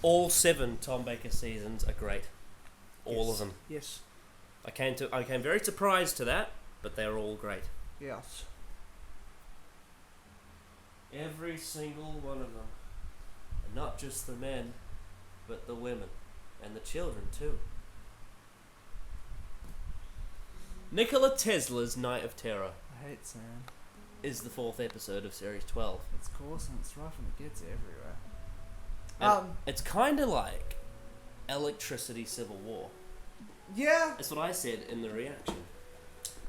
All 7 Tom Baker seasons are great. All of them. Yes. I came very surprised to that, but they're all great. Yes. Every single one of them. And not just the men, but the women. And the children, too. Nikola Tesla's Night of Terror I hate sand. is the 4th episode of Series 12. It's coarse and it's rough and it gets everywhere. And it's kind of like Electricity Civil War. Yeah. That's what I said in the reaction.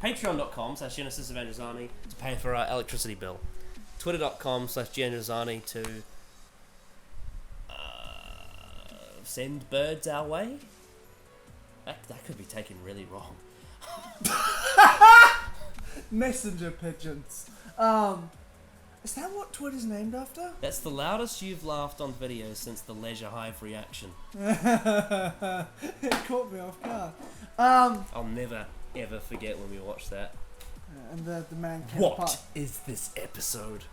Patreon.com/Genesis Evangelizani to pay for our electricity bill. Twitter.com/Giangianzani to send birds our way. That could be taken really wrong. Messenger pigeons. Is that what Twitter's named after? That's the loudest you've laughed on video since the Leisure Hive reaction. It caught me off guard. I'll never ever forget when we watched that. And the man came What apart. is this episode?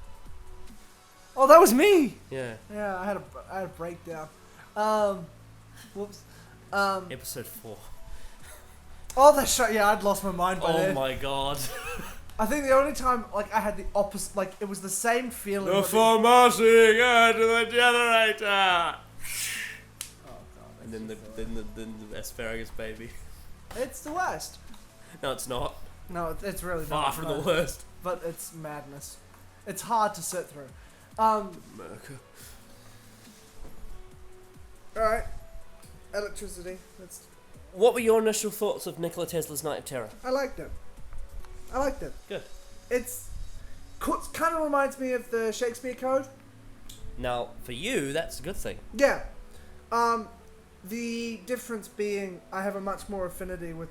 Oh, that was me. Yeah. Yeah, I had a breakdown. Whoops. Episode 4. Oh, that's right. Yeah, I'd lost my mind by then. Oh my god. I think the only time I had the opposite, it was the same feeling. The pharmacy, go to the generator. Oh god. And then the asparagus baby. It's the worst. No, it's not. No, it's really Far not. from the worst. But it's madness. It's hard to sit through. America. Alright. Electricity. What were your initial thoughts of Nikola Tesla's Night of Terror? I liked it. Good. It's kind of reminds me of the Shakespeare Code. Now, for you, that's a good thing. Yeah. The difference being I have a much more affinity with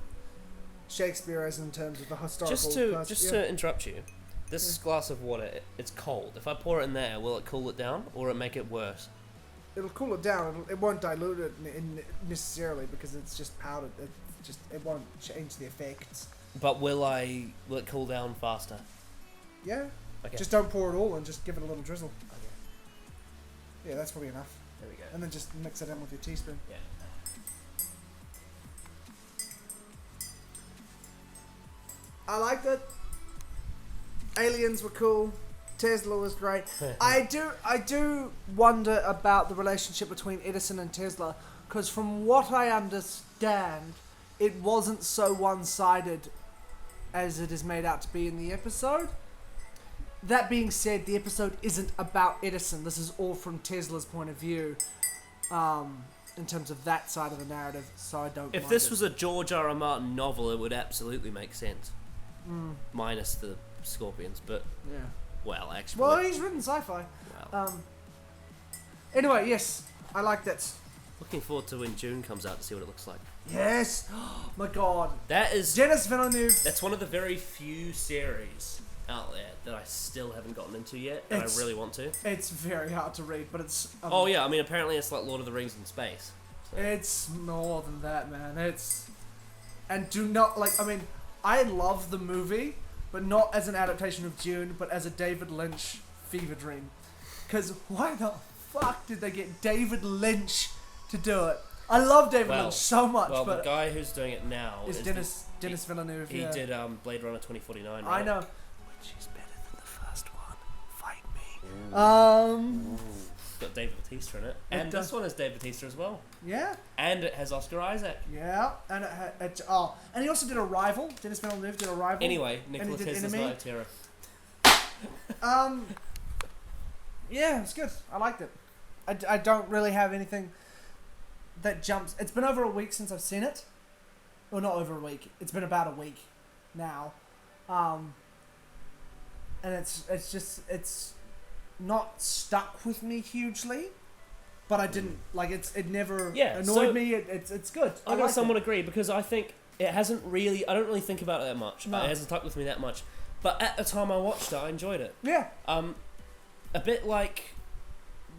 Shakespeare as in terms of the historical... Just to interrupt you, this glass of water, it's cold. If I pour it in there, will it cool it down or will it make it worse? It'll cool it down. It won't dilute it necessarily because it's just powdered. It won't change the effects. But will it cool down faster? Yeah. Okay. Just don't pour it all and just give it a little drizzle. Okay. Yeah, that's probably enough. There we go. And then just mix it in with your teaspoon. Yeah. I liked it. Aliens were cool. Tesla was great. I do wonder about the relationship between Edison and Tesla, because from what I understand, it wasn't so one-sided as it is made out to be in the episode. That being said, the episode isn't about Edison. This is all from Tesla's point of view, in terms of that side of the narrative, so I don't If mind this it. was a George R. R. Martin novel, it would absolutely make sense. Minus the scorpions, but... Yeah. Well, actually... Well, he's written sci-fi. Well. Anyway, yes, I liked it. Looking forward to when June comes out to see what it looks like. Yes! Oh my god. That is... Denis Villeneuve. That's one of the very few series out there that I still haven't gotten into yet, and I really want to. It's very hard to read, but it's... Oh yeah, I mean, apparently it's like Lord of the Rings in space. So. It's more than that, man. And do not, I love the movie, but not as an adaptation of Dune, but as a David Lynch fever dream. Because why the fuck did they get David Lynch to do it? I love David Lynch so much, well, but... the guy who's doing it now is Denis Villeneuve, He did Blade Runner 2049, right? I know. Which is better than the first one. Fight me. Ooh. Got David Bautista in it. And this one has David Bautista as well. Yeah. And it has Oscar Isaac. Yeah. And and he also did Arrival. Denis Villeneuve did Arrival. Anyway, Nikola Tesla's Night of Terror. Yeah, it's good. I liked it. I don't really have anything that jumps. It's been over a week since I've seen it. Well, not over a week. It's been about a week now. And it's not stuck with me hugely, but I didn't it never annoyed me. It's good. I gotta somewhat agree, because I think it hasn't really. I don't really think about it that much. No. It hasn't stuck with me that much. But at the time I watched it, I enjoyed it. Yeah. A bit like,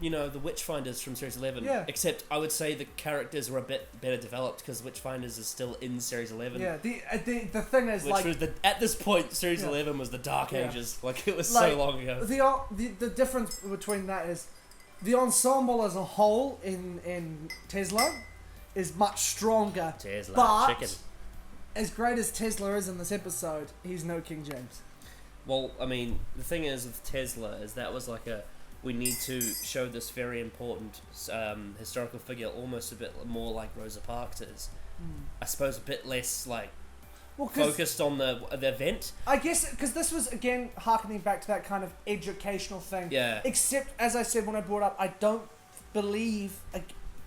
the Witchfinders from Series 11. Yeah. Except I would say the characters were a bit better developed, because Witchfinders is still in Series 11. Yeah. The thing is, Which was at this point, Series 11 was the Dark Ages. It was so long ago. The difference between that is the ensemble as a whole in Tesla is much stronger. Tesla but chicken. as great as Tesla is in this episode, he's no King James. Well, I mean, the thing is with Tesla is that was like we need to show this very important historical figure almost a bit more like Rosa Parks is. I suppose a bit less like focused on the event. I guess because this was again harkening back to that kind of educational thing. Yeah. Except as I said when I brought up, I don't believe.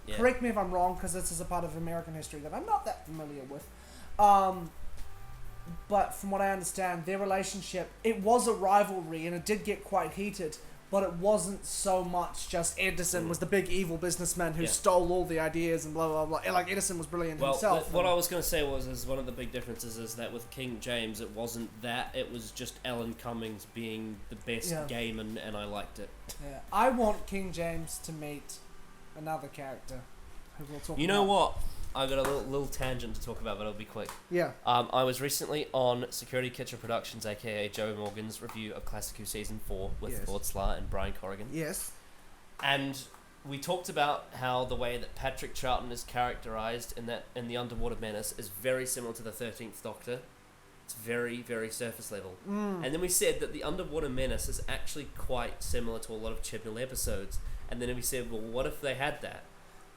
Correct me if I'm wrong, because this is a part of American history that I'm not that familiar with. But from what I understand, their relationship, it was a rivalry and it did get quite heated. But it wasn't so much just Edison was the big evil businessman who stole all the ideas and blah, blah, blah. Like, Edison was brilliant himself. What I was going to say is one of the big differences is that with King James, it wasn't that. It was just Alan Cummings being the best game, and I liked it. Yeah, I want King James to meet another character who we'll talk about. You know what? I've got a little tangent to talk about, but it'll be quick. Yeah. I was recently on Security Kitchen Productions, aka Joe Morgan's review of Classic Who Season 4 with Lord Slar and Brian Corrigan. Yes. And we talked about how the way that Patrick Troughton is characterized in the Underwater Menace is very similar to the 13th Doctor. It's very, very surface level. And then we said that the Underwater Menace is actually quite similar to a lot of Chibnall episodes. And then we said, well, what if they had that?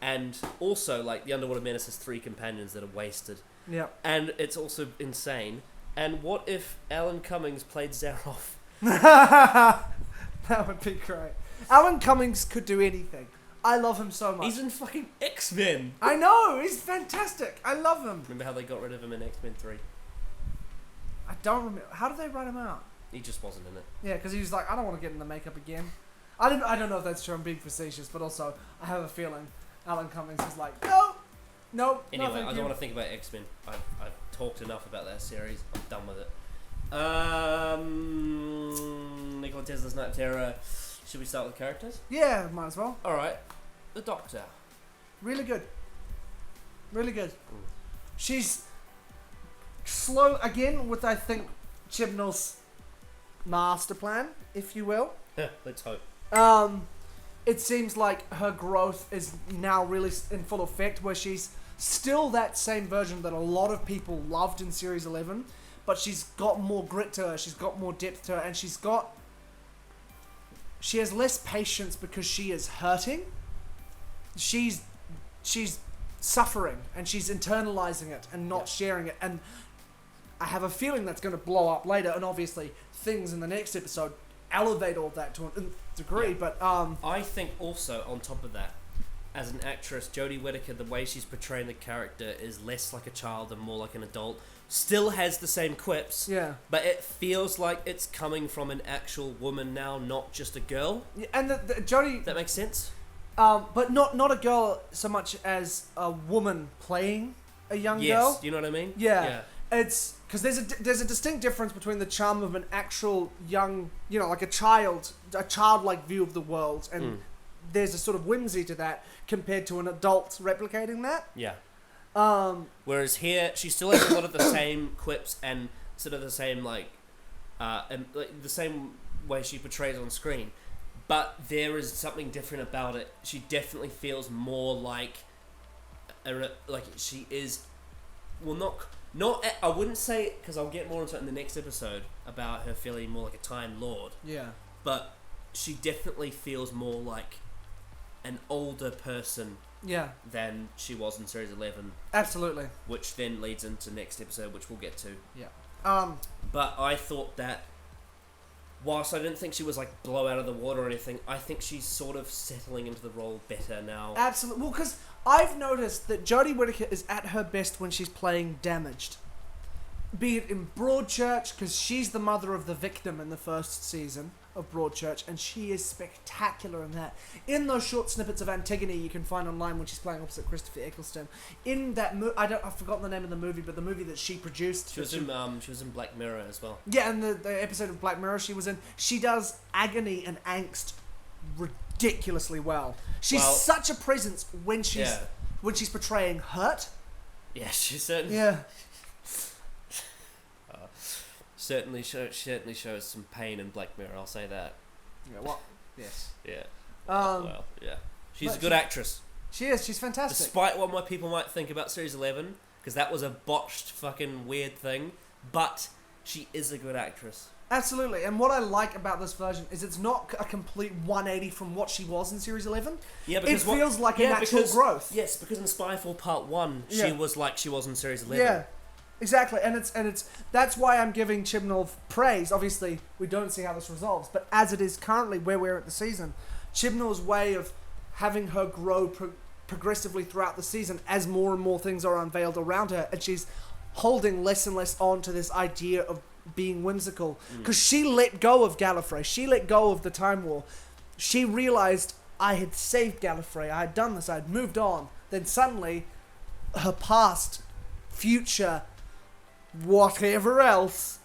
And also, like, the Underwater Menace has 3 companions that are wasted. Yeah. And it's also insane. And what if Alan Cummings played Zaroff? That would be great. Alan Cummings could do anything. I love him so much. He's in fucking X-Men. I know, he's fantastic. I love him. Remember how they got rid of him in X-Men 3? I don't remember. How did they write him out? He just wasn't in it. Yeah, because he was like, I don't want to get in the makeup again. I don't know if that's true. I'm being facetious, but also I have a feeling Alan Cummings is like, no. Anyway, I don't want to think about X-Men. I've talked enough about that series. I'm done with it. Nikola Tesla's Night of Terror. Should we start with characters? Yeah, might as well. Alright. The Doctor. Really good. Really good. She's slow, again, with, I think, Chibnall's master plan, if you will. Let's hope. It seems like her growth is now really in full effect, where she's still that same version that a lot of people loved in Series 11, but she's got more grit to her, she's got more depth to her, and she has less patience because she is hurting. She's suffering, and she's internalizing it and not sharing it, and I have a feeling that's going to blow up later, and obviously things in the next episode elevate all that to a degree, but I think also on top of that, as an actress, Jodie Whittaker, the way she's portraying the character is less like a child and more like an adult. Still has the same quips, but it feels like it's coming from an actual woman now, not just a girl. Yeah, and the Jodie, that makes sense. But not a girl so much as a woman playing a young girl. Yes, do you know what I mean? Yeah. It's because there's a distinct difference between the charm of an actual young, like a childlike view of the world, and there's a sort of whimsy to that compared to an adult replicating that. Yeah. Whereas here, she still has a lot of the same quips and sort of the same the same way she portrays on screen, but there is something different about it. She definitely feels more like she is. Well, not. I wouldn't say, because I'll get more into it in the next episode about her feeling more like a Time Lord. Yeah. But she definitely feels more like an older person. Yeah. Than she was in Series 11. Absolutely. Which then leads into next episode, which we'll get to. Yeah. But I thought that, whilst I didn't think she was like blow out of the water or anything, I think she's sort of settling into the role better now. Absolutely. Well, because I've noticed that Jodie Whittaker is at her best when she's playing damaged. Be it in Broadchurch, because she's the mother of the victim in the first season of Broadchurch, and she is spectacular in that. In those short snippets of Antigone you can find online when she's playing opposite Christopher Eccleston. In that I've forgotten the name of the movie, but the movie that she produced. She was in Black Mirror as well. Yeah, and the episode of Black Mirror she was in, she does agony and angst ridiculously well. She's such a presence when she's portraying hurt. Yeah, she certainly. Yeah. Certainly shows some pain in Black Mirror. I'll say that. Yeah. What? Yes. Yeah. Well, yeah. She's a but good actress. She is. She's fantastic. Despite what people might think about Series 11, because that was a botched fucking weird thing, but she is a good actress. Absolutely. And what I like about this version is it's not a complete 180 from what she was in Series 11. Yeah, because it feels like a natural growth. Yes, because in Spyfall Part 1, she was like she was in Series 11. Yeah. Exactly, and it's that's why I'm giving Chibnall praise. Obviously, we don't see how this resolves, but as it is currently where we're at the season, Chibnall's way of having her grow progressively throughout the season as more and more things are unveiled around her, and she's holding less and less on to this idea of being whimsical, because she let go of Gallifrey, she let go of the Time War, she realized I had saved Gallifrey, I had done this, I had moved on. Then suddenly, her past, future, whatever else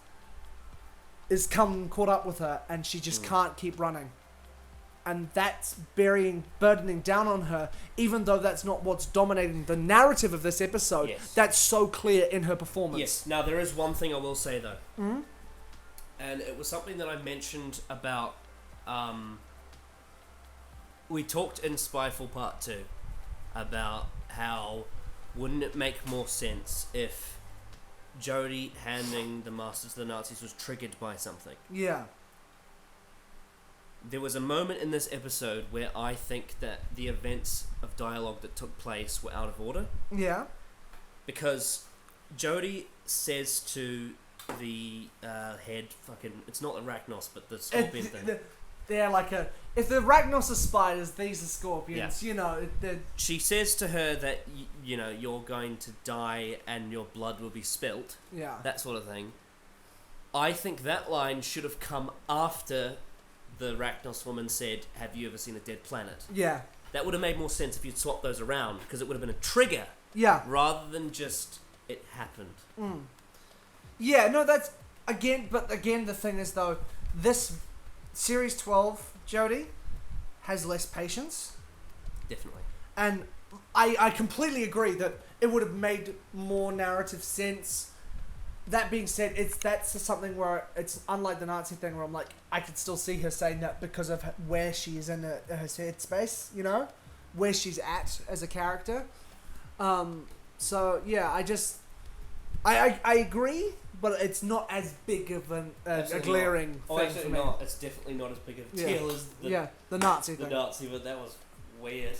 is caught up with her, and she just can't keep running, and that's burdening down on her, even though that's not what's dominating the narrative of this episode. That's so clear in her performance. Yes. Now there is one thing I will say though, and it was something that I mentioned about we talked in Spyfall Part 2 about how wouldn't it make more sense if Jodie handing the Masters to the Nazis was triggered by something. Yeah. There was a moment in this episode where I think that the events of dialogue that took place were out of order. Yeah. Because Jodie says to the head, it's not Arachnos, but the scorpion thing. They're like if the Arachnos are spiders, these are scorpions. Yeah. You know, she says to her that you're going to die and your blood will be spilt. Yeah. That sort of thing. I think that line should have come after the Arachnos woman said, "Have you ever seen a dead planet?" Yeah. That would have made more sense if you'd swapped those around, because it would have been a trigger. Yeah. Rather than just it happened. Yeah. No, that's but the thing is though, this Series 12, Jodie, has less patience. Definitely. And I completely agree that it would have made more narrative sense. That being said, that's something where it's unlike the Nazi thing where I'm like, I could still see her saying that because of where she is in her headspace, where she's at as a character. So yeah, I agree, but it's not as big of a glaring thing for me. Not. It's definitely not as big of a deal as the Nazi thing. The Nazi, but that was weird.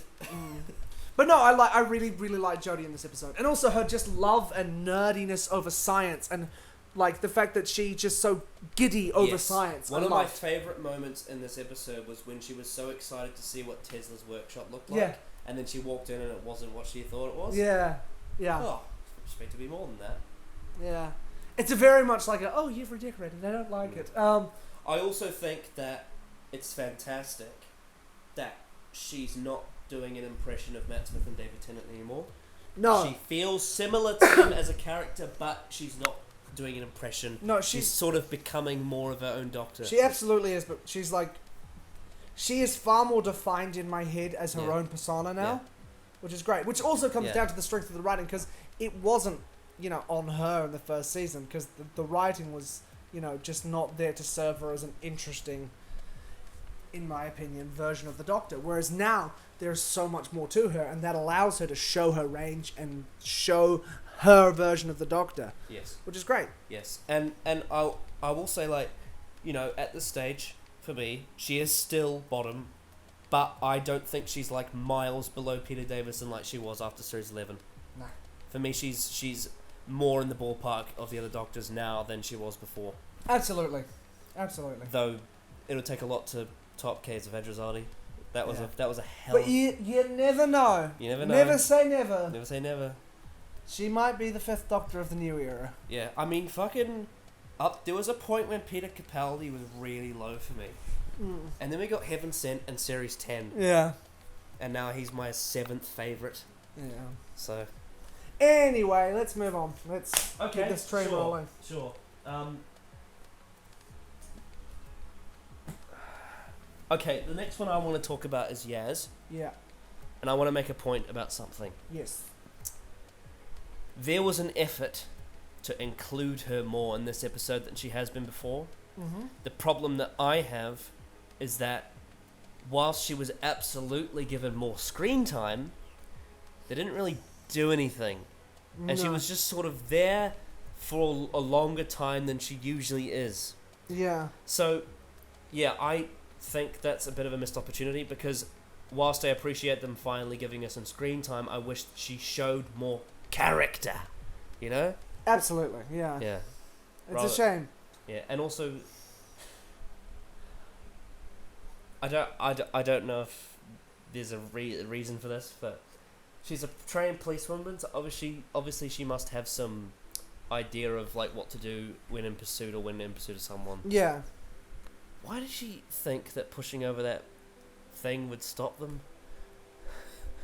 But no, I really, really like Jodie in this episode. And also her just love and nerdiness over science, and like the fact that she's just so giddy over science. One of my favourite moments in this episode was when she was so excited to see what Tesla's workshop looked like, and then she walked in and it wasn't what she thought it was. Yeah. Oh, expect to be more than that. Yeah. It's a very much like you've redecorated, I don't like it. I also think that it's fantastic that she's not doing an impression of Matt Smith and David Tennant anymore. No. She feels similar to him as a character, but she's not doing an impression. No, she's sort of becoming more of her own Doctor. She absolutely is, but she is far more defined in my head as her own persona now, which is great. Which also comes down to the strength of the writing, because it wasn't, on her in the first season, because the writing was, just not there to serve her as an interesting, in my opinion, version of the Doctor. Whereas now, there's so much more to her, and that allows her to show her range and show her version of the Doctor. Yes. Which is great. Yes. And I will say, at this stage, for me, she is still bottom, but I don't think she's miles below Peter Davison like she was after Series 11. No. For me, she's more in the ballpark of the other Doctors now than she was before. Absolutely. Though it'll take a lot to top Caves of Adrazade. That was a hell. But you never know. You never know. Never say never. Never say never. She might be the 5th Doctor of the new era. Yeah, I mean, there was a point when Peter Capaldi was really low for me. And then we got Heaven Sent and Series 10. Yeah. And now he's my 7th favourite. Yeah. So. Anyway, let's move on. Let's get this train rolling. Sure. Okay, the next one I want to talk about is Yaz. Yeah. And I want to make a point about something. Yes. There was an effort to include her more in this episode than she has been before. Mm-hmm. The problem that I have is that whilst she was absolutely given more screen time, they didn't really do anything. And she was just sort of there for a longer time than she usually is. Yeah. So, yeah, I think that's a bit of a missed opportunity because whilst I appreciate them finally giving us some screen time, I wish she showed more character, you know? Absolutely, yeah. Yeah. It's a shame. Yeah, and also, I don't know if there's a reason for this, but she's a trained policewoman, so obviously she must have some idea of like what to do when in pursuit of someone. Yeah. Why did she think that pushing over that thing would stop them?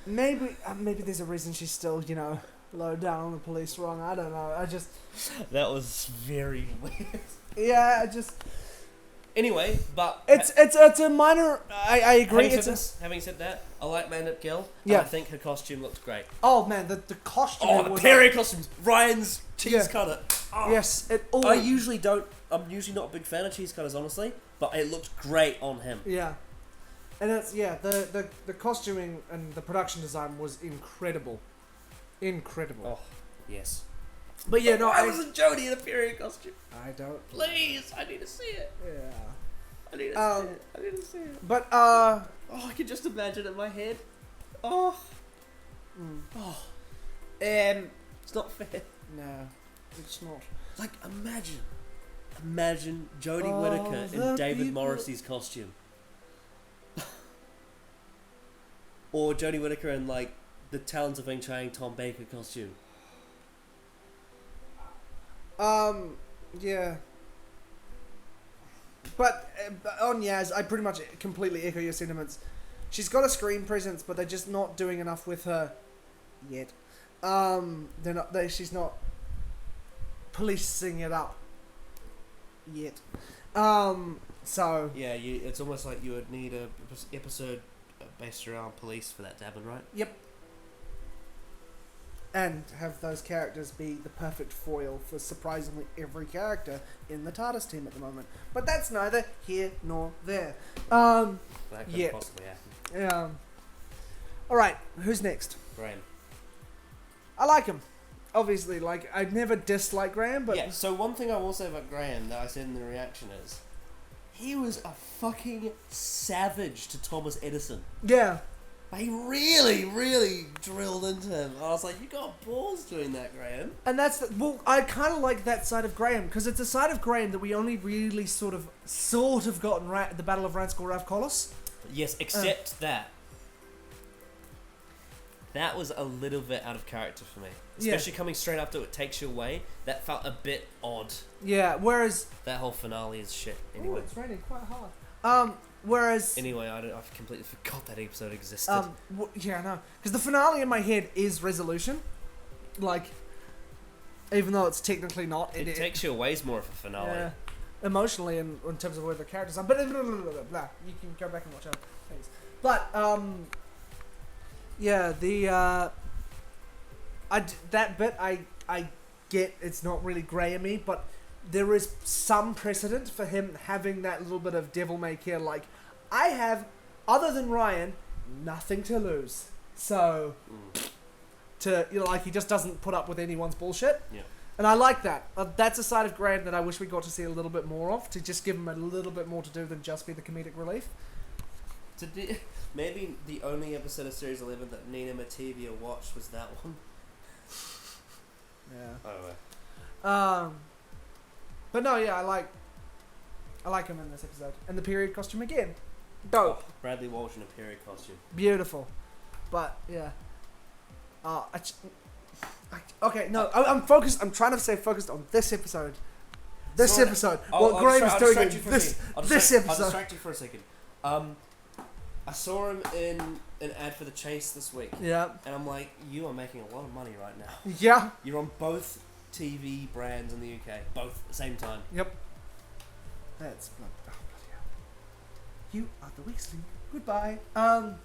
Maybe there's a reason she's still, low down on the police rung. I don't know. That was very weird. Yeah, Anyway, but it's a minor. I agree. Having said that, I like Mandip Gill. Yeah. And I think her costume looks great. Oh man, the costume. Oh, the period costumes. Ryan's cheese cutter. Oh. Yes, I'm usually not a big fan of cheese cutters, honestly, but it looks great on him. Yeah, and the costuming and the production design was incredible. Oh, yes. But yeah, no, why wasn't Jodie in a period costume? I don't. Please, I need to see it. Yeah. I need to see it. But oh, I can just imagine it in my head. Oh. Oh. It's not fair. No, it's not. Like, imagine Jodie Whittaker in David Morrissey's costume. Or Jodie Whittaker in, like, the Talons of Wing Chang Tom Baker costume. Yeah. But on Yaz, I pretty much completely echo your sentiments. She's got a screen presence, but they're just not doing enough with her yet. She's not policing it up yet. So yeah, it's almost like you would need a episode based around police for that to happen, right? Yep. And have those characters be the perfect foil for surprisingly every character in the TARDIS team at the moment. But that's neither here nor there. That could possibly happen. Alright, who's next? Graham. I like him. Obviously, like, I've never disliked Graham, but... Yeah, so one thing I will say about Graham that I said in the reaction is, he was a fucking savage to Thomas Edison. Yeah. He really, really drilled into him. I was like, you got balls doing that, Graham. And that's... I kind of like that side of Graham, because it's a side of Graham that we only really sort of got in the Battle of Ranskoor Rav Kolos. Yes, except that. That was a little bit out of character for me. Especially coming straight after It Takes You Away. That felt a bit odd. Yeah, whereas... That whole finale is shit. Anyway. Ooh, it's raining quite hard. Whereas... Anyway, I've completely forgot that episode existed. Yeah, no. Because the finale in my head is Resolution. Like, even though it's technically not. It Takes You Away is more of a finale. Yeah. Emotionally and in terms of where the characters are. But blah, blah, blah, blah. You can go back and watch other things. But, yeah, that bit I get it's not really Graham-y, but there is some precedent for him having that little bit of devil may care. Like, I have, other than Ryan, nothing to lose. So, like, he just doesn't put up with anyone's bullshit. Yeah. And I like that. That's a side of Graham that I wish we got to see a little bit more of, to just give him a little bit more to do than just be the comedic relief. Maybe the only episode of Series 11 that Nina Matevia watched was that one. Yeah. Oh, but no, yeah, I like him in this episode. And the period costume again. Dope. Oh, Bradley Walsh in a period costume. Beautiful. But, yeah. Okay, no, I'm focused. I'm trying to stay focused on this episode. What Graham is doing in this episode. I'll distract you for a second. I saw him in an ad for The Chase this week. Yeah. And I'm like, you are making a lot of money right now. Yeah. You're on both TV brands in the UK. Both at the same time. Yep. That's... Oh, bloody hell. You are the Weasley. Goodbye. Oh,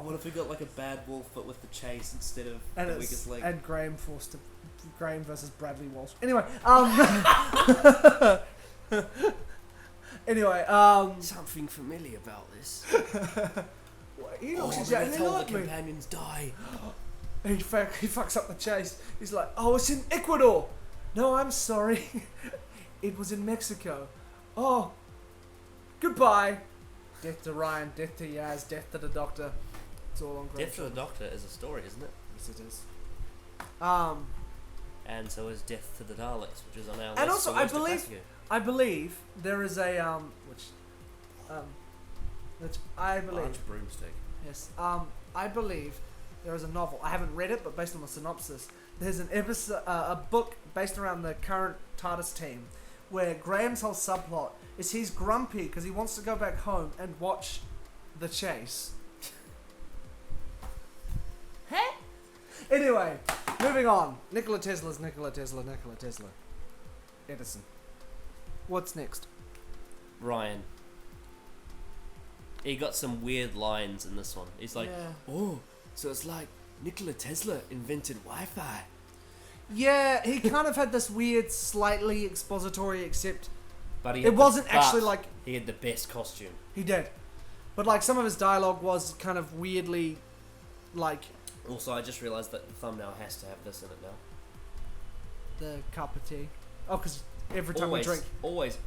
what if we got like a bad wolf but with The Chase instead of the weakest link? And Graham versus Bradley Walsh. Anyway, Anyway, Something familiar about this. he looks Oh, exactly tell like the me. companions die. He fucks up the chase. He's like, oh, it's in Ecuador. No, I'm sorry. It was in Mexico. Oh, goodbye. Death to Ryan, death to Yaz, death to the Doctor. It's all on Great Death to the Doctor is a story, isn't it? Yes, it is. And so is Death to the Daleks, which is on our list. And also, for worst attack here. I believe there is a which I believe. Orange broomstick. Yes. I believe there is a novel. I haven't read it, but based on the synopsis, there's an episode, a book based around the current TARDIS team, where Graham's whole subplot is he's grumpy because he wants to go back home and watch the chase. Hey. Anyway, moving on. Nikola Tesla. Edison. What's next? Ryan. He got some weird lines in this one. He's like, Yeah. oh, so it's like Nikola Tesla invented Wi-Fi. Yeah, he kind of had this weird, slightly expository, except But he it wasn't actually like he had the best costume. he did. But like some of his dialogue was kind of weirdly, like Also, I just realised that the thumbnail has to have this in it now. the cup of tea. Oh, because every time we drink. Always.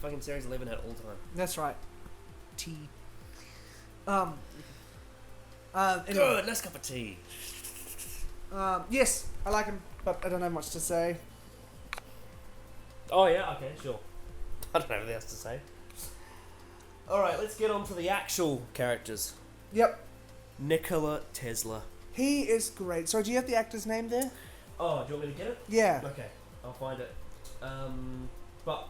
Fucking Series 11 had it all the time. That's right. Tea. Anyway. Good, let's cup of tea. Yes, I like him, but I don't have much to say. Oh yeah, okay, sure. I don't have anything else to say. Alright, let's get on to the actual characters. Yep. Nikola Tesla. He is great. So do you have the actor's name there? Oh, do you want me to get it? Yeah. Okay, I'll find it. But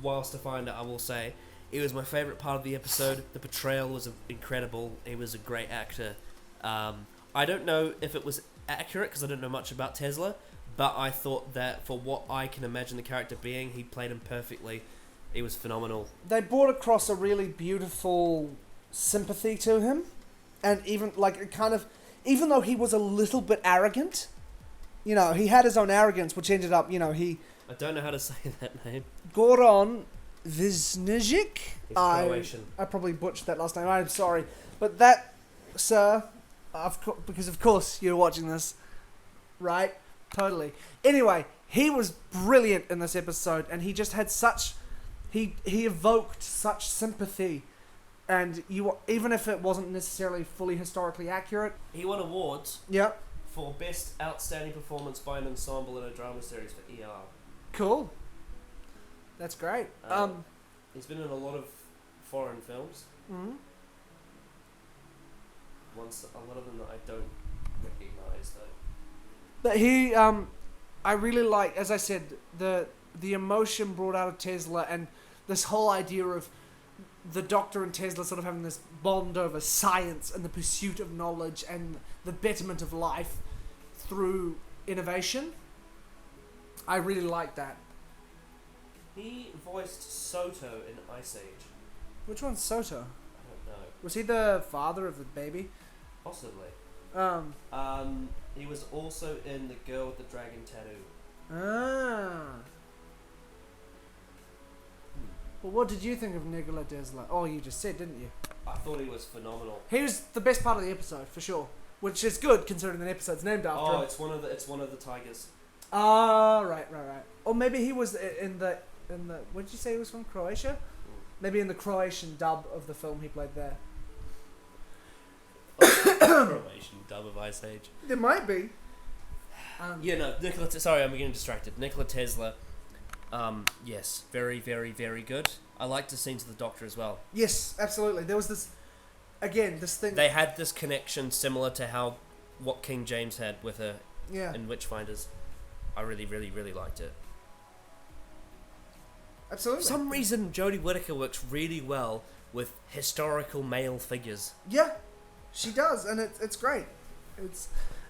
whilst I find it, I will say it was my favourite part of the episode. The portrayal was incredible. He was a great actor. I don't know if it was accurate because I don't know much about Tesla, but I thought that for what I can imagine the character being, he played him perfectly. He was phenomenal. They brought across a really beautiful sympathy to him, and even like it kind of, even though he was a little bit arrogant, you know, he had his own arrogance, which ended up, you know, he. I don't know how to say that name. Goran Visnijic. He's Croatian. I probably butchered that last name. I'm sorry, but that, sir, because of course you're watching this, right? Totally. Anyway, he was brilliant in this episode, and he just had such, he evoked such sympathy, and even if it wasn't necessarily fully historically accurate. He won awards. Yep. For best outstanding performance by an ensemble in a drama series for ER. Cool. That's great. He's been in a lot of foreign films. Mm-hmm. A lot of them that I don't recognise though. But he, I really like, as I said, the emotion brought out of Tesla, and this whole idea of the Doctor and Tesla sort of having this bond over science and the pursuit of knowledge and the betterment of life through innovation. I really like that. He voiced Soto in Ice Age. Which one's Soto? I don't know. Was he the father of the baby? Possibly. Um. He was also in The Girl with the Dragon Tattoo. Ah. Well, what did you think of Nikola Tesla? Oh, you just said, didn't you? I thought he was phenomenal. He was the best part of the episode, for sure. Which is good, considering the episode's named after him. It's one of the tigers. Ah, right. Or maybe he was in the. What did you say he was from? Croatia? Maybe in the Croatian dub of the film he played there. Croatian dub of Ice Age. There might be. Sorry, I'm getting distracted. Nikola Tesla. Yes, very, very, very good. I liked the scenes of the Doctor as well. Yes, absolutely. There was this thing. They had this connection similar to what King James had with her in Witchfinders. I really, really, really liked it. Absolutely. For some reason, Jodie Whittaker works really well with historical male figures. Yeah, she does, and it's great.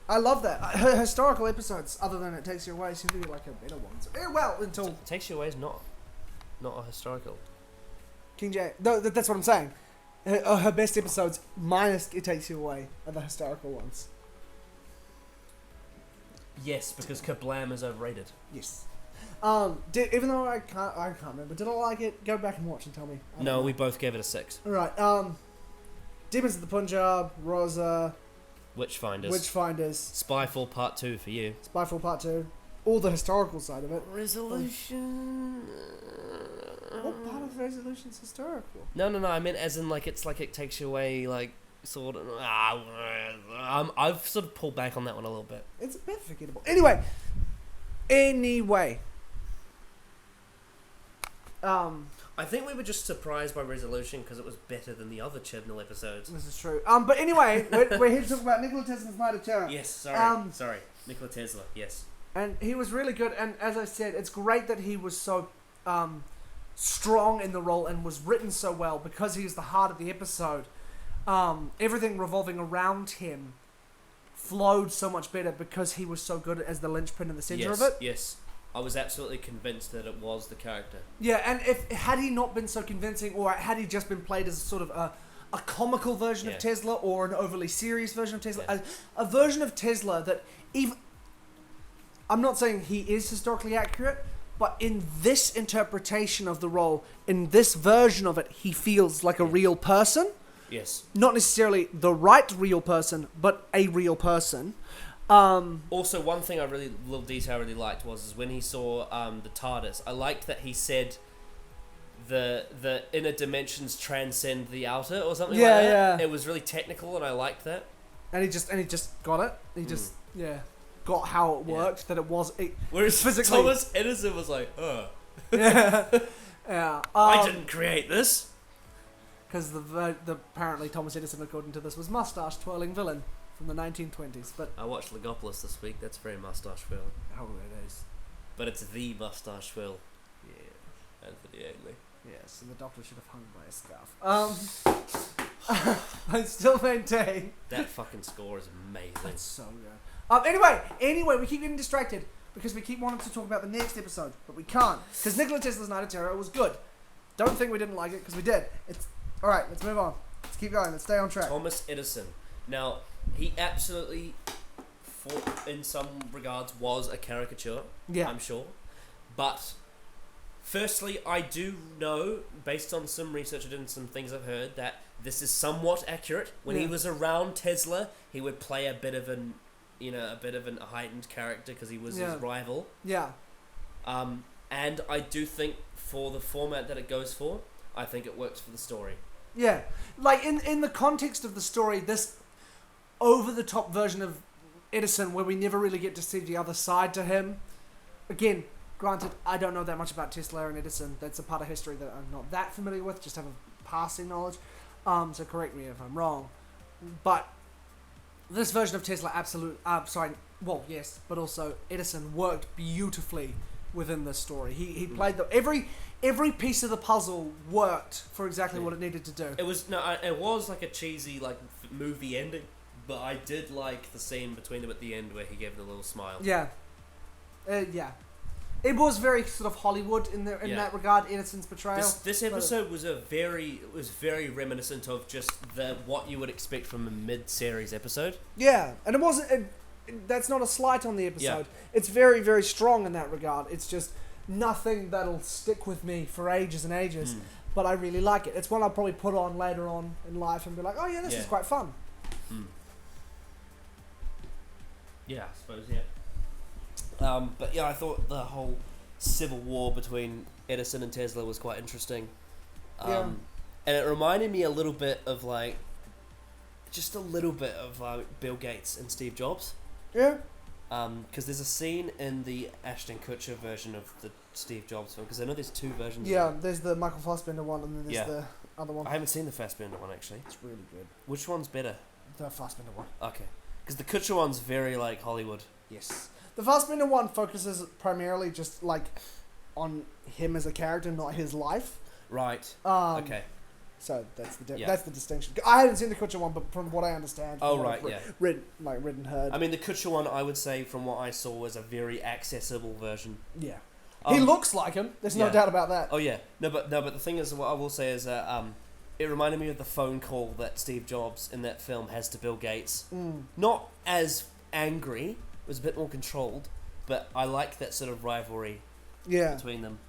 I love that. Her historical episodes, other than It Takes You Away, seem to be like her better ones. Until It Takes You Away is not a historical. King James. No, that's what I'm saying. Her best episodes, minus It Takes You Away, are the historical ones. Yes, because Kablam is overrated. Yes. Even though I can't remember. Did I like it? Go back and watch and tell me. No, we both gave it a 6. All right. Demons of the Punjab, Rosa, Witchfinders. Spyfall Part 2 for you. Spyfall Part 2. All the historical side of it. Resolution. What part of Resolution's historical? No. I meant as in like it's like it takes you away like sort of. I've sort of pulled back on that one a little bit. It's a bit forgettable. Anyway. I think we were just surprised by Resolution because it was better than the other Chibnall episodes. This is true. But anyway, we're here to talk about Nikola Tesla's Night of Terror. Yes, sorry. Nikola Tesla, yes. And he was really good, and as I said, it's great that he was so strong in the role and was written so well because he was the heart of the episode. Everything revolving around him flowed so much better because he was so good as the linchpin in the center of it. Yes. I was absolutely convinced that it was the character. Yeah, and had he not been so convincing, or had he just been played as sort of a comical version of Tesla, or an overly serious version of Tesla, a version of Tesla that even... I'm not saying he is historically accurate, but in this interpretation of the role, in this version of it, he feels like a real person. Yes. Not necessarily the right real person, but a real person. Also, one thing little detail I really liked was when he saw the TARDIS. I liked that he said the inner dimensions transcend the outer or something like that. Yeah. It was really technical, and I liked that. And he just got it. He just got how it worked. That it was. Whereas physically, Thomas Edison was like, yeah. I didn't create this. Because the apparently Thomas Edison, according to this, was mustache twirling villain from the 1920s. But I watched Legopolis this week. That's very mustache twirling. Oh, it is. But it's the mustache twirl. Yeah. And for the only. Yes, and the doctor should have hung by a scarf. I still maintain that fucking score is amazing. It's so good. Anyway, we keep getting distracted because we keep wanting to talk about the next episode, but we can't because Nikola Tesla's Night of Terror was good. Don't think we didn't like it because we did. It's all right. Let's move on. Let's keep going. Let's stay on track. Thomas Edison. Now, he absolutely, in some regards, was a caricature. Yeah, I'm sure. But firstly, I do know, based on some research I did and some things I've heard, that this is somewhat accurate. When he was around Tesla, he would play a bit of a heightened character because he was his rival. Yeah. And I do think for the format that it goes for, I think it works for the story. Yeah, like in the context of the story, this over-the-top version of Edison, where we never really get to see the other side to him. Again, granted, I don't know that much about Tesla and Edison. That's a part of history that I'm not that familiar with, just have a passing knowledge. So correct me if I'm wrong. But this version of Tesla yes, but also Edison worked beautifully within this story. He played every piece of the puzzle worked for exactly what it needed to do. It was like a cheesy like movie ending, but I did like the scene between them at the end where he gave them a little smile. Yeah, it was very sort of Hollywood in that regard. Edison's portrayal. This episode was very reminiscent of just what you would expect from a mid-series episode. Yeah, and it wasn't. That's not a slight on the episode. Yeah. It's very, very strong in that regard. It's just nothing that'll stick with me for ages and ages. But I really like it. It's one I'll probably put on later on in life and be like, oh yeah, this is quite fun. Yeah, I suppose, but yeah, I thought the whole civil war between Edison and Tesla was quite interesting. And it reminded me a little bit of Bill Gates and Steve Jobs. Yeah. Because there's a scene in the Ashton Kutcher version of the Steve Jobs film, because I know there's two versions. Yeah, there's the Michael Fassbender one and then there's the other one. I haven't seen the Fassbender one, actually. It's really good. Which one's better? The Fassbender one. Okay. Because the Kutcher one's very, Hollywood. Yes. The Fassbender one focuses primarily just, on him as a character, not his life. Right. Okay. So that's the distinction. I haven't seen the Kutcher one, but from what I understand, written heard. I mean, the Kutcher one, I would say, from what I saw, was a very accessible version. Yeah, he looks like him. There's no doubt about that. Oh yeah, but the thing is, what I will say is that it reminded me of the phone call that Steve Jobs in that film has to Bill Gates. Not as angry, it was a bit more controlled, but I like that sort of rivalry Yeah. between them.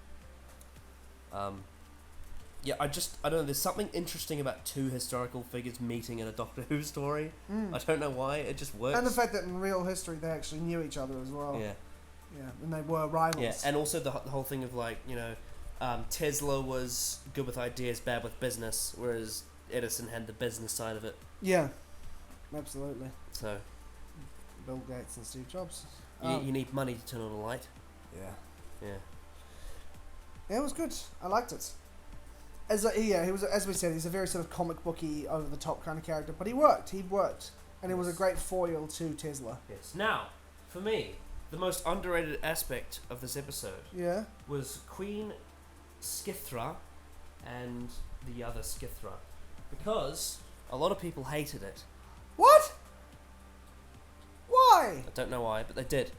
Yeah, I don't know, there's something interesting about two historical figures meeting in a Doctor Who story. I don't know why, it just works. And the fact that in real history they actually knew each other as well. Yeah. Yeah, and they were rivals. Yeah, and also the whole thing of like, you know, Tesla was good with ideas, bad with business, whereas Edison had the business side of it. Yeah, absolutely. So Bill Gates and Steve Jobs. you need money to turn on a light. Yeah. Yeah. Yeah, it was good. I liked it. He was, as we said, he's a very sort of comic booky, over the top kind of character, but he worked, and it was a great foil to Tesla. Yes. Now, for me, the most underrated aspect of this episode was Queen Skithra and the other Skithra, because a lot of people hated it. What? Why? I don't know why, but they did.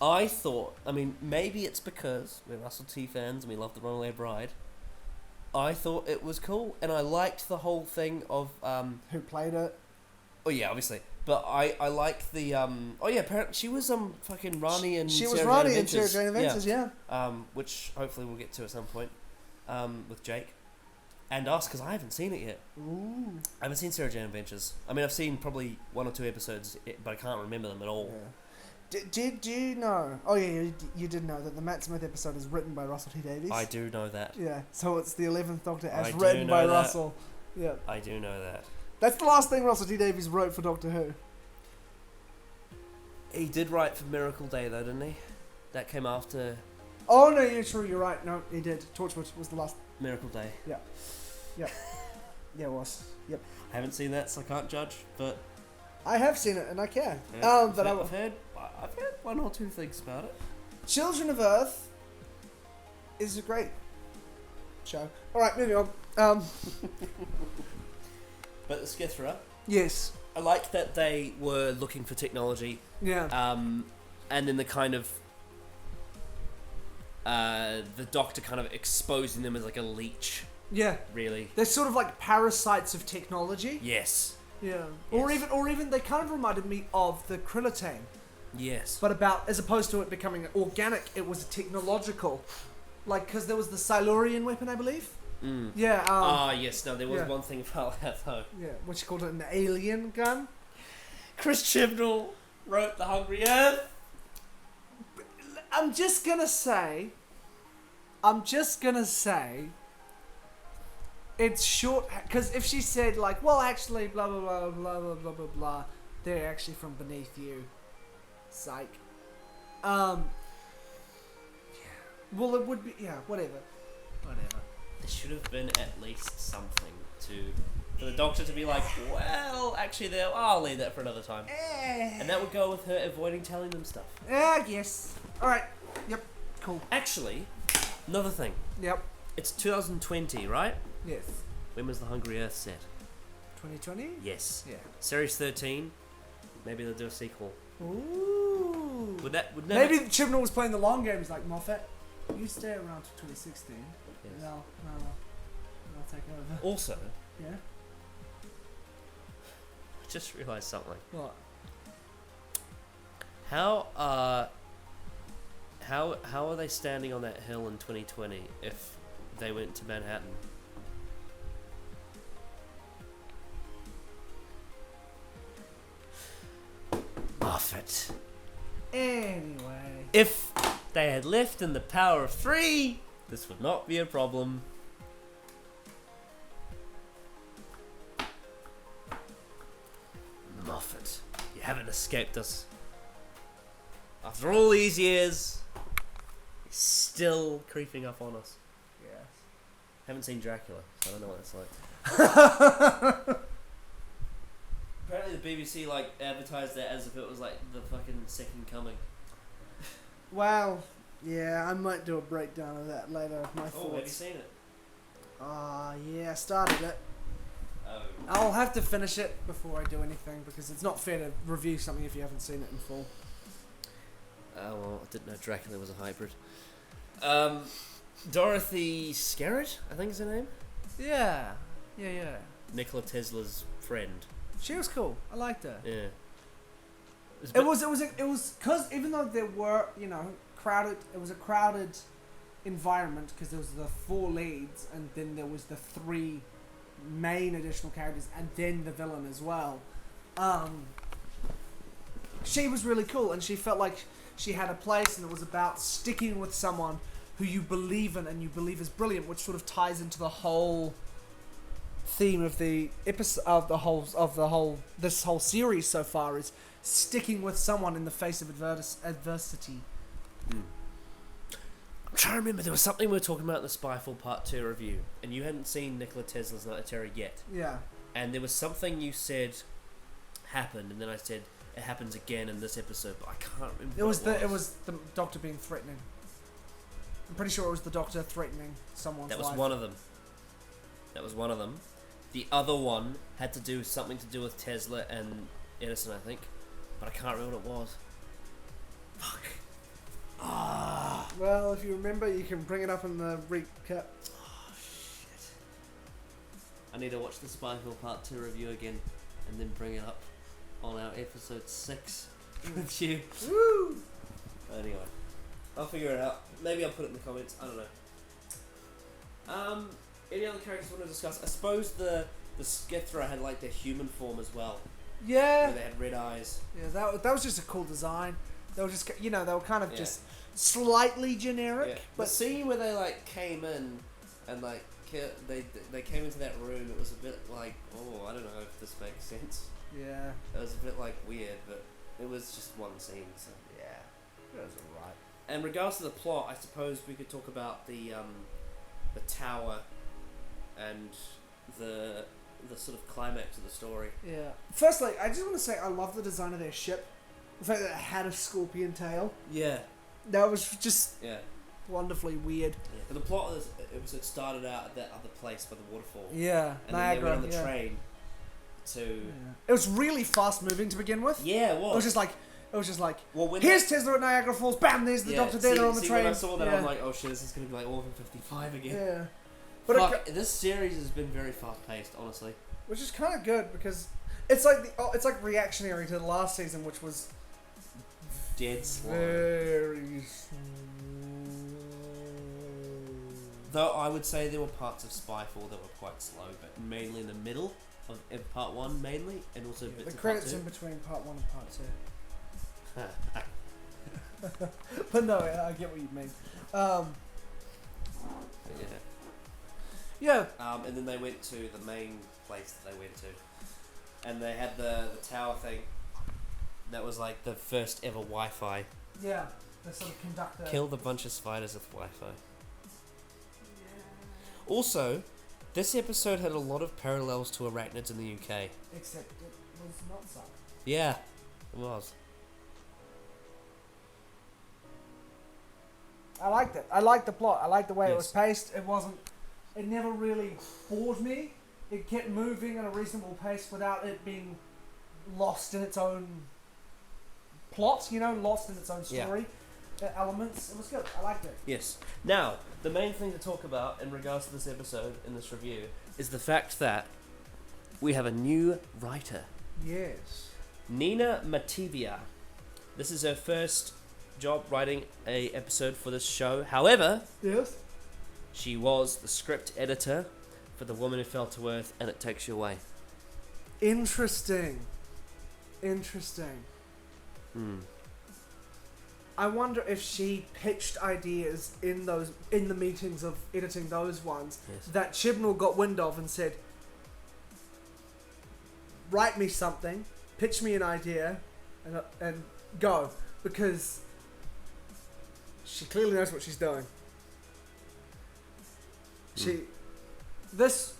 I thought, I mean, maybe it's because we're Russell T fans and we love the Runaway Bride. I thought it was cool, and I liked the whole thing of who played it. Oh yeah, obviously, but I like the oh yeah, apparently she was fucking Rani and she was Rani in Sarah Jane Adventures, yeah. Which hopefully we'll get to at some point, with Jake, and us, because I haven't seen it yet. Ooh. I haven't seen Sarah Jane Adventures. I mean, I've seen probably 1 or 2 episodes, but I can't remember them at all. Yeah. Did you know? Oh yeah, you did know that the Matt Smith episode is written by Russell T Davies. I do know that. Yeah, so it's the 11th Doctor as I written by that. Russell. Yeah, I do know that. that's the last thing Russell T Davies wrote for Doctor Who. He did write for Miracle Day though, didn't he? That came after Oh no, you're true. You're right. No, he did. Torchwood was the last. Miracle Day. Yeah. Yeah, it was. Yep. I haven't seen that, so I can't judge, but I have seen it and I can. yeah, But I've heard 1 or 2 things about it. Children of Earth is a great show. All right, moving on. But the Skithra, Yes. I like that they were looking for technology. Yeah. And then the kind of the Doctor kind of exposing them as like a leech. Yeah. Really. They're sort of like parasites of technology. Yes. Yeah. Yes. Or even they kind of reminded me of the Krillitane. Yes. But as opposed to it becoming organic, it was technological. Like, because there was the Silurian weapon, I believe. Mm. Yeah. Yes. No, there was one thing about that though. Yeah, which called it an alien gun. Chris Chibnall wrote The Hungry Earth. I'm just gonna say, it's short, because if she said like, well, actually, blah blah blah blah blah blah blah blah, they're actually from beneath you. Psych. Yeah. Well, it would be, whatever. There should have been at least something for the Doctor to be like, well, actually, I'll leave that for another time. And that would go with her avoiding telling them stuff. Yes. All right. Yep. Cool. Actually, another thing. Yep. It's 2020, right? Yes. When was The Hungry Earth set? 2020? Yes. Yeah. Series 13. Maybe they'll do a sequel. Ooh. Would that Maybe Chibnall was playing the long games like Moffat. You stay around to 2016. Yes. No. I'll take over. Also, Yeah. I just realised something. What? How are they standing on that hill in 2020 if they went to Manhattan? Moffat. Anyway. If they had left in the power of 3, this would not be a problem. Moffat, you haven't escaped us. After all these years, he's still creeping up on us. Yes. Haven't seen Dracula, so I don't know what it's like. Apparently the BBC advertised that as if it was like the fucking second coming. Well, yeah, I might do a breakdown of that later of my Oh, thoughts. have you seen it? Yeah, I started it. Oh. I'll have to finish it before I do anything because it's not fair to review something if you haven't seen it in full. Oh, well, I didn't know Dracula was a hybrid. Dorothy Skerritt, I think is her name. Yeah. Nikola Tesla's friend. She was cool. I liked her. Yeah. It was because even though there were crowded, it was a crowded environment, because there was the 4 leads, and then there was the 3 main additional characters, and then the villain as well. She was really cool, and she felt like she had a place, and it was about sticking with someone who you believe in and you believe is brilliant, which sort of ties into the whole theme of the episode this whole series so far, is sticking with someone in the face of adversity. I'm trying to remember, there was something we were talking about in the Spyfall Part 2 review, and you hadn't seen Nikola Tesla's Night of Terror yet. Yeah. And there was something you said happened, and then I said it happens again in this episode, but I can't remember. It was the Doctor being threatening. I'm pretty sure it was the Doctor threatening someone's life. That was one of them. The other one had to do something to do with Tesla and Edison, I think, but I can't remember what it was. Fuck. Well, if you remember, you can bring it up in the recap. Oh, shit. I need to watch the Spyfall Part 2 review again, and then bring it up on our episode 6 with you. Woo! Anyway, I'll figure it out. Maybe I'll put it in the comments. I don't know. Any other characters you want to discuss? I suppose the Skithra had like their human form as well. Yeah. Where they had red eyes. Yeah, that was just a cool design. They were just, they were kind of just slightly generic. Yeah. But the scene where they like came in and like they came into that room, it was a bit like, oh, I don't know if this makes sense. Yeah. It was a bit like weird, but it was just one scene. So Yeah. That was alright. in regards to the plot, I suppose we could talk about the tower and the sort of climax of the story. Yeah. Firstly, I just want to say I love the design of their ship. The fact that it had a scorpion tail. Yeah. That was just Yeah. wonderfully weird. Yeah. But the plot of this, it started out at that other place by the waterfall. Yeah. And Niagara. then they went on the train to... Yeah. It was really fast moving to begin with. Yeah, it was. It was just like, well, when here's Tesla at Niagara Falls, bam, there's the Doctor there on the train. When I saw that, I'm like, oh shit, this is going to be like Orphan 55 again. Yeah. But this series has been very fast paced, honestly. Which is kind of good, because it's like reactionary to the last season, which was dead slow. Very slow. Though I would say there were parts of Spyfall that were quite slow, but mainly in the middle of part 1, mainly, and also bits the of credits part in between part 1 and part 2. But no, I get what you mean. Yeah. And then they went to the main place that they went to, and they had the tower thing. That was like the first ever Wi-Fi. Yeah, the sort of conductor. Killed a bunch of spiders with Wi-Fi. Yeah. Also, this episode had a lot of parallels to arachnids in the UK. Except it was not so. Yeah, it was. I liked it. I liked the plot. I liked the way it was Yes. paced. It never really bored me. It kept moving at a reasonable pace without it being lost in its own plot, lost in its own story elements. It was good. I liked it. Yes. Now, the main thing to talk about in regards to this episode, in this review, is the fact that we have a new writer. Yes. Nina Mativia. This is her first job writing a episode for this show. However, Yes. she was the script editor for The Woman Who Fell to Earth and It Takes You Away. Interesting. I wonder if she pitched ideas in the meetings of editing those ones that Chibnall got wind of and said, write me something, pitch me an idea, and go, because she clearly knows what she's doing. This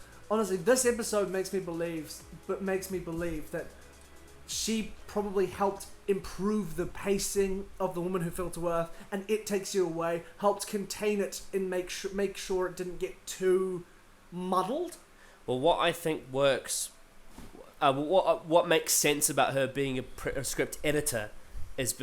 episode makes me believe that she probably helped improve the pacing of The Woman Who Fell to Earth, and It Takes You Away, helped contain it and make sure it didn't get too muddled. Well, what I think works, what makes sense about her being a script editor is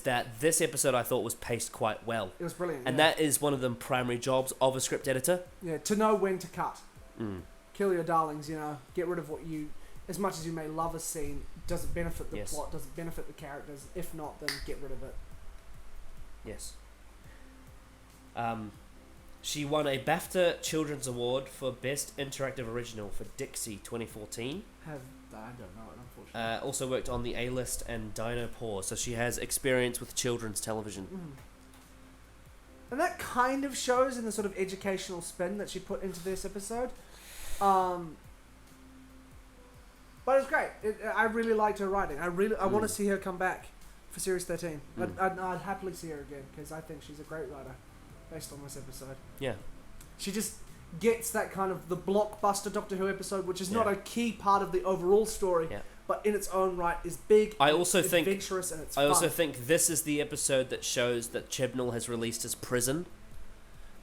that this episode I thought was paced quite well. It was brilliant. And that is one of the primary jobs of a script editor. Yeah, to know when to cut. Mm. Kill your darlings, get rid of what you... As much as you may love a scene, does it benefit the plot? Does it benefit the characters? If not, then get rid of it. Yes. She won a BAFTA Children's Award for Best Interactive Original for Dixie 2014. I don't know it, unfortunately. Also worked on the A-List and Dino Paw, so she has experience with children's television. And that kind of shows in the sort of educational spin that she put into this episode. But it's great. I really liked her writing. I want to see her come back for Series 13. I'd happily see her again, because I think she's a great writer based on this episode. Yeah. She just gets that kind of the blockbuster Doctor Who episode, which is not a key part of the overall story, but in its own right is big, adventurous, and it's fun. I also think this is the episode that shows that Chibnall has released his prison.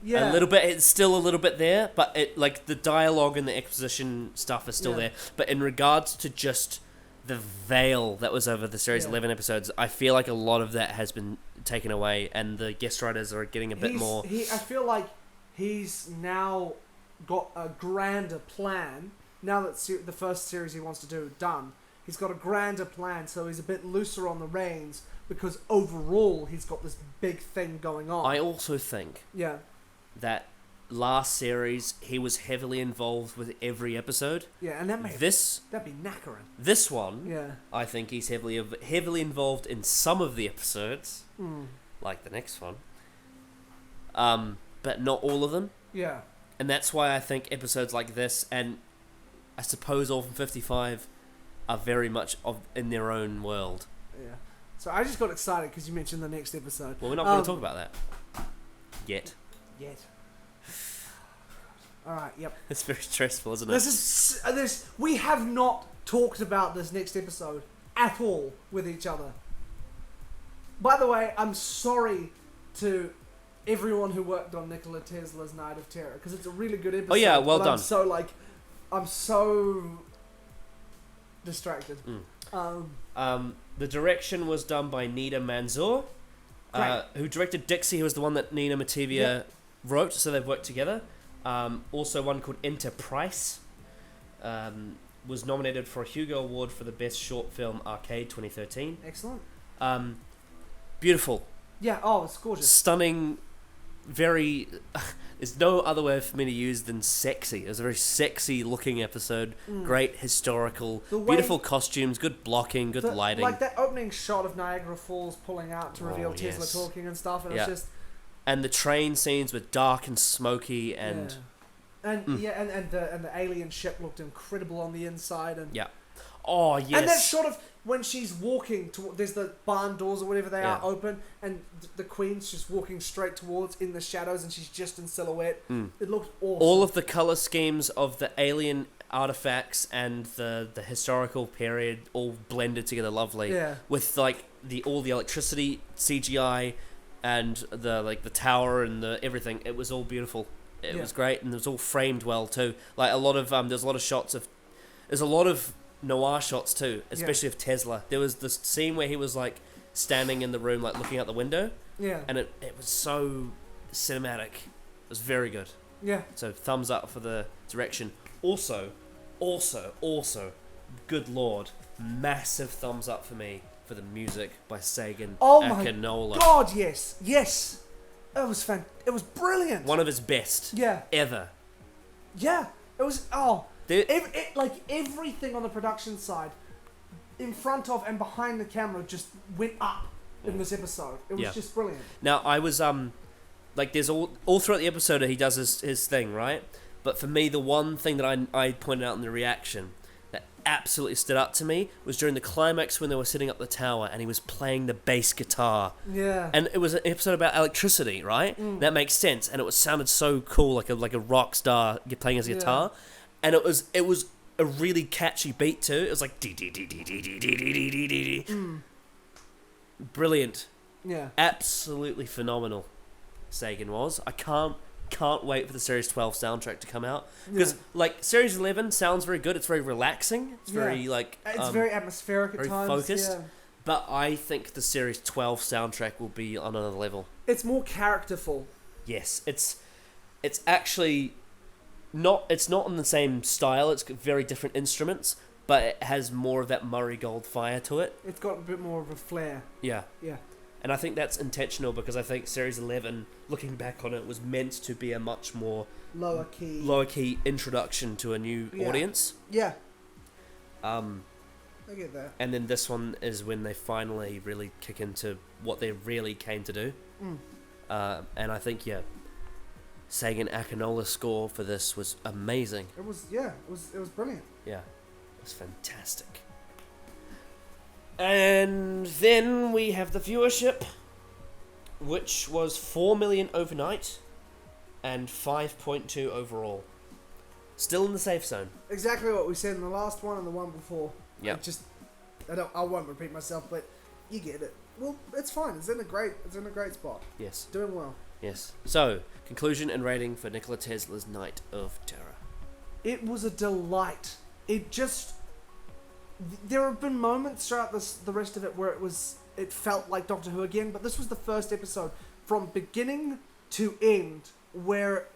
Yeah. A little bit, it's still a little bit there, but it, like, the dialogue and the exposition stuff is still there. But in regards to just the veil that was over the series 11 episodes, I feel like a lot of that has been taken away, and the guest writers are getting a bit more... I feel like he's now got a grander plan, now that the first series he wants to do done. He's got a grander plan, so he's a bit looser on the reins, because overall he's got this big thing going on. I also think that last series he was heavily involved with every episode. Yeah, and that'd be knackering. This one, I think he's heavily involved in some of the episodes, like the next one, but not all of them. Yeah. And that's why I think episodes like this, and I suppose All from 55, are very much in their own world. Yeah. So I just got excited because you mentioned the next episode. Well, we're not going to talk about that yet. Alright, yep. It's very stressful, isn't it? We have not talked about this next episode at all with each other. By the way, I'm sorry to everyone who worked on Nikola Tesla's Night of Terror, because it's a really good episode. Oh yeah, well done. I'm so distracted. The direction was done by Nida Manzoor, who directed Dixie, who was the one that Nina Matevia wrote, so they've worked together. Also one called Enterprise was nominated for a Hugo Award for the Best Short Film Arcade 2013. Excellent. Beautiful. Yeah, it's gorgeous. Stunning, very... There's no other word for me to use than sexy. It was a very sexy looking episode. Great historical, beautiful costumes, good blocking, good lighting. Like that opening shot of Niagara Falls pulling out to reveal Tesla talking and stuff, and it's just... And the train scenes were dark and smoky, and... And the alien ship looked incredible on the inside, and... Yeah. Oh, yes. And that sort of... When she's walking, there's the barn doors or whatever they are open, and the Queen's just walking straight towards in the shadows, and she's just in silhouette. It looked awesome. All of the colour schemes of the alien artifacts and the historical period all blended together lovely. Yeah. With like all the electricity, CGI, and the tower and the everything. It was all beautiful. It was great, and it was all framed well too. Like a lot of there's a lot of shots of noir shots too, especially of Tesla. There was this scene where he was like standing in the room, like looking out the window. Yeah. And it was so cinematic. It was very good. Yeah. So thumbs up for the direction. Also, good lord, massive thumbs up for me for the music by Sagan Akinola. My God, yes. It was It was brilliant. One of his best. Yeah. Ever. Yeah. It was everything on the production side, in front of and behind the camera, just went up in this episode. It was just brilliant. Now I was there's all throughout the episode he does his thing, right? But for me, the one thing that I pointed out in the reaction that absolutely stood out to me was during the climax when they were setting up the tower and he was playing the bass guitar. Yeah. And it was an episode about electricity, right? That makes sense, and it sounded so cool, like a rock star playing his guitar. And it was a really catchy beat too. It was like dee dee dee dee dee dee dee dee dee dee dee. Brilliant. Yeah. Absolutely phenomenal. Sagan was. I can't wait for the Series 12 soundtrack to come out, because Series 11 sounds very good. It's very relaxing. It's very it's very atmospheric at very times. Focused. Yeah. But I think the Series 12 soundtrack will be on another level. It's more characterful. Yes, it's actually not. It's not in the same style. It's got very different instruments, but it has more of that Murray Gold fire to it. It's got a bit more of a flair. Yeah. Yeah. And I think that's intentional because I think Series 11, looking back on it, was meant to be a much more lower key introduction to a new audience. Yeah. I get that. And then this one is when they finally really kick into what they really came to do. And I think, Sagan Akinola's score for this was amazing. It was brilliant. Yeah, it was fantastic. And then we have the viewership, which was 4 million overnight and 5.2 overall. Still in the safe zone. Exactly what we said in the last one and the one before. Yeah. I won't repeat myself, but you get it. Well, it's fine. It's in a great spot. Yes. Doing well. Yes. So, conclusion and rating for Nikola Tesla's Night of Terror. It was a delight. There have been moments throughout the rest of it where it felt like Doctor Who again, but this was the first episode from beginning to end where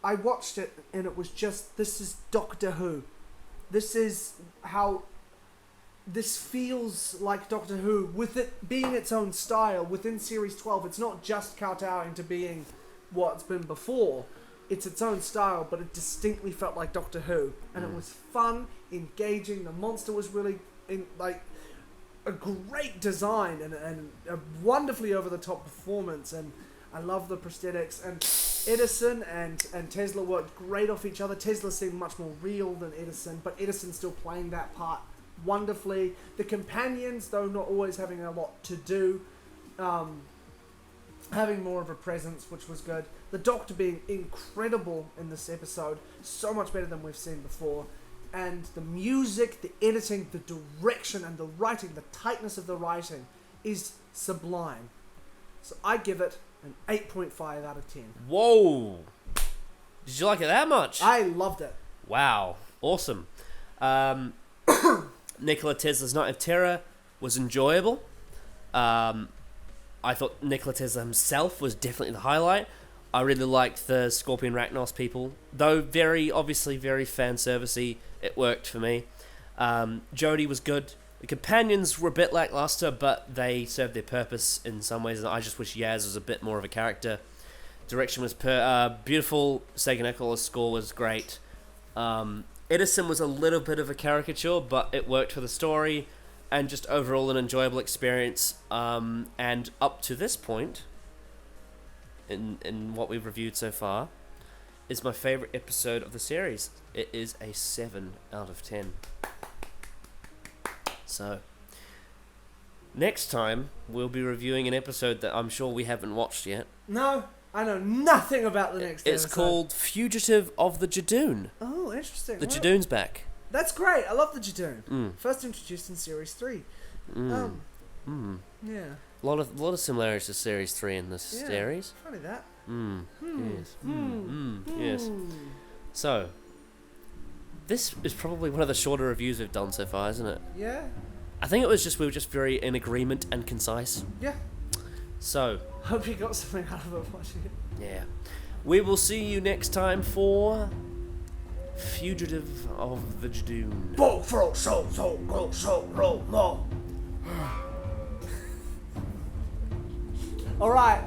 I watched it and it was just, this is Doctor Who. This is how this feels like Doctor Who, with it being its own style within Series 12. It's not just kowtowing to being what's been before. It's its own style, but it distinctly felt like Doctor Who. And it was fun, engaging. The monster was really a great design and a wonderfully over-the-top performance. And I love the prosthetics. And Edison and Tesla worked great off each other. Tesla seemed much more real than Edison, but Edison still playing that part wonderfully. The companions, though not always having a lot to do, having more of a presence, which was good. The Doctor being incredible in this episode, so much better than we've seen before. And the music, the editing, the direction, and the writing, the tightness of the writing is sublime. So I give it an 8.5 out of 10. Whoa! Did you like it that much? I loved it. Wow. Awesome. Nikola Tesla's Night of Terror was enjoyable. I thought Nikola Tesla himself was definitely the highlight. I really liked the Scorpion Rachnos people. Though very fan servicey, it worked for me. Jodie was good. The companions were a bit lackluster, but they served their purpose in some ways, and I just wish Yaz was a bit more of a character. Direction was beautiful. Sagan Nikola's score was great. Edison was a little bit of a caricature, but it worked for the story, and just overall an enjoyable experience. And up to this point, in what we've reviewed so far, is my favourite episode of the series. It is a 7 out of 10. So, next time, we'll be reviewing an episode that I'm sure we haven't watched yet. No, I know nothing about the next episode. It's called Fugitive of the Jadoon. Oh, interesting. The Jadoon's back. That's great. I love the Jadoon. First introduced in Series 3. Yeah. A lot of similarities to Series 3 in this series. Funny that. Yes. Yes. So, this is probably one of the shorter reviews we've done so far, isn't it? Yeah. I think we were just very in agreement and concise. Yeah. So, hope you got something out of it watching it. Yeah. We will see you next time for Fugitive of the Jadoon. Alright.